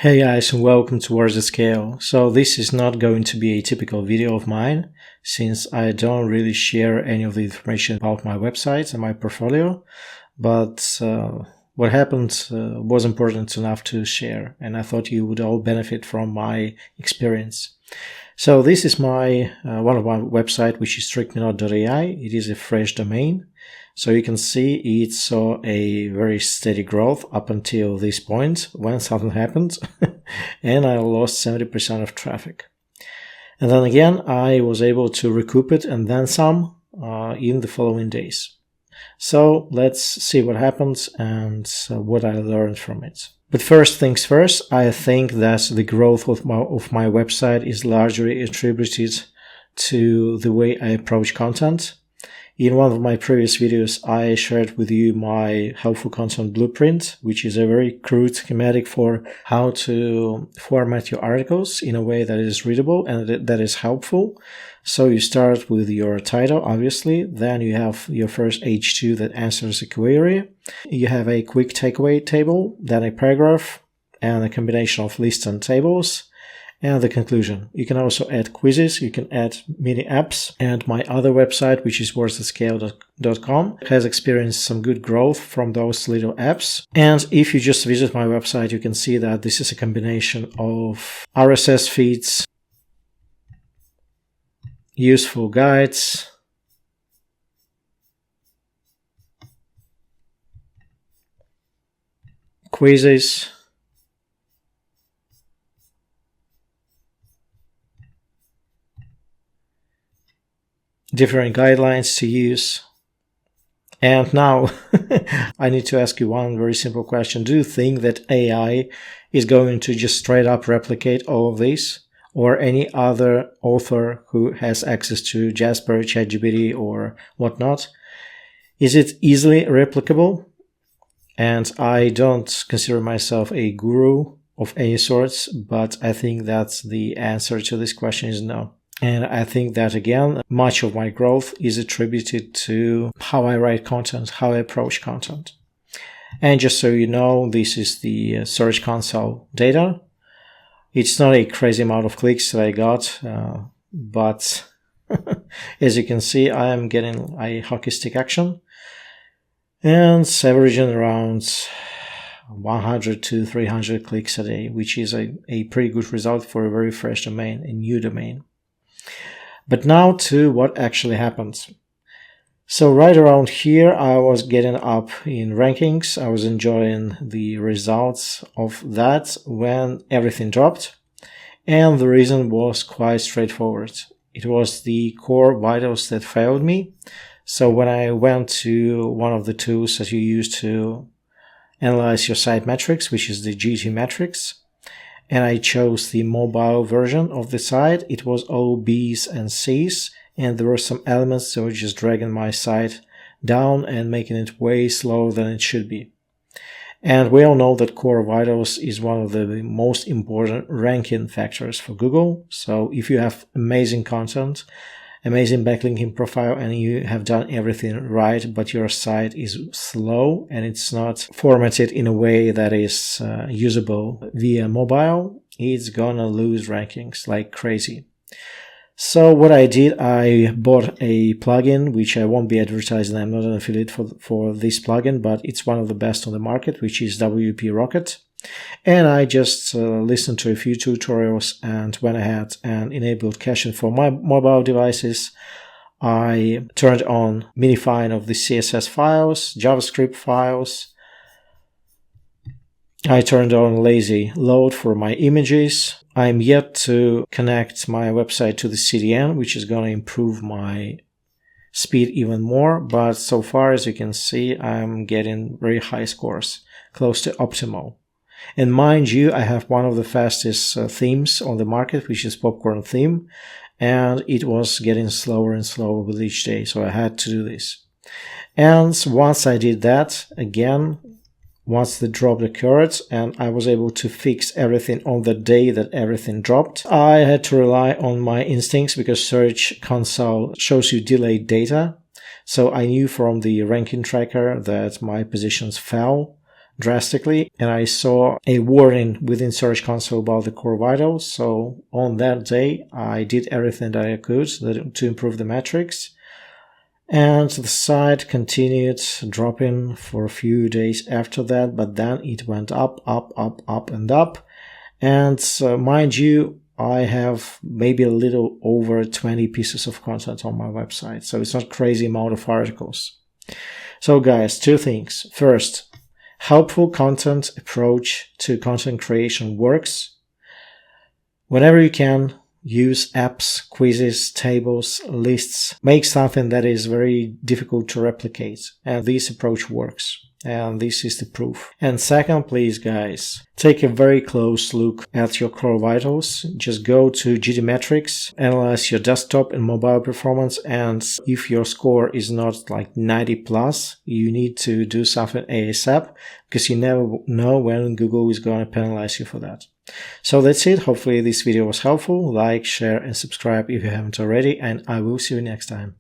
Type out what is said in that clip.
Hey guys, and welcome to WordsAtScale. So this is not going to be a typical video of mine, since I don't really share any of the information about my website and my portfolio, but what happened was important enough to share, and I thought you would all benefit from my experience. So this is my one of my website, which is strictmenot.ai. It is a fresh domain. So you can see it saw a very steady growth up until this point when something happened and I lost 70% of traffic. And then again, I was able to recoup it and then some in the following days. So let's see what happens and what I learned from it. But first things first, I think that the growth of my website is largely attributed to the way I approach content. In one of my previous videos, I shared with you my helpful content blueprint, which is a very crude schematic for how to format your articles in a way that is readable and that is helpful. So you start with your title, obviously. Then you have your first H2 that answers a query. You have a quick takeaway table, then a paragraph, and a combination of lists and tables. And the conclusion. You can also add quizzes, you can add mini apps, and my other website, which is WordsAtScale.com, has experienced some good growth from those little apps. And if you just visit my website, you can see that this is a combination of RSS feeds, useful guides, quizzes, different guidelines to use. And now I need to ask you one very simple question. Do you think that AI is going to just straight up replicate all of this, or any other author who has access to Jasper, ChatGPT, or whatnot? Is it easily replicable? And I don't consider myself a guru of any sorts, but I think that the answer to this question is no. And I think that, again, much of my growth is attributed to how I write content, how I approach content. And just so you know, this is the Search Console data. It's not a crazy amount of clicks that I got, but as you can see, I am getting a hockey stick action and averaging around 100 to 300 clicks a day, which is a pretty good result for a very fresh domain, a new domain. But now to what actually happens. So right around here, I was getting up in rankings. I was enjoying the results of that when everything dropped. And the reason was quite straightforward. It was the core vitals that failed me. So when I went to one of the tools that you use to analyze your site metrics, which is the GT metrics, and I chose the mobile version of the site, it was all B's and C's, and there were some elements that were just dragging my site down and making it way slower than it should be. And we all know that core vitals is one of the most important ranking factors for Google. So if you have amazing content, amazing backlinking profile, and you have done everything right, but your site is slow and it's not formatted in a way that is usable via mobile, it's gonna lose rankings like crazy. So what I did, I bought a plugin, which I won't be advertising. I'm not an affiliate for this plugin, but it's one of the best on the market, which is WP Rocket. And I just listened to a few tutorials and went ahead and enabled caching for my mobile devices. I turned on minifying of the CSS files, JavaScript files. I turned on lazy load for my images. I'm yet to connect my website to the CDN, which is going to improve my speed even more. But so far, as you can see, I'm getting very high scores, close to optimal. And mind you, I have one of the fastest themes on the market, which is Popcorn theme, and it was getting slower and slower with each day, so I had to do this. And once I did that, again, once the drop occurred and I was able to fix everything on the day that everything dropped, I had to rely on my instincts because Search Console shows you delayed data. So I knew from the ranking tracker that my positions fell drastically, and I saw a warning within Search Console about the core vitals. So on that day, I did everything that I could to improve the metrics. And the site continued dropping for a few days after that, but then it went up, and up. And mind you, I have maybe a little over 20 pieces of content on my website, so it's not crazy amount of articles. So guys, two things. First, helpful content approach to content creation works. Whenever you can, use apps, quizzes, tables, lists. Make something that is very difficult to replicate. And this approach works. And this is the proof. And second, please guys, take a very close look at your core vitals. Just go to GTmetrix, analyze your desktop and mobile performance, and if your score is not like 90 plus, you need to do something ASAP, because you never know when Google is going to penalize you for that. So that's it. Hopefully this video was helpful. Like, share and subscribe if you haven't already, and I will see you next time.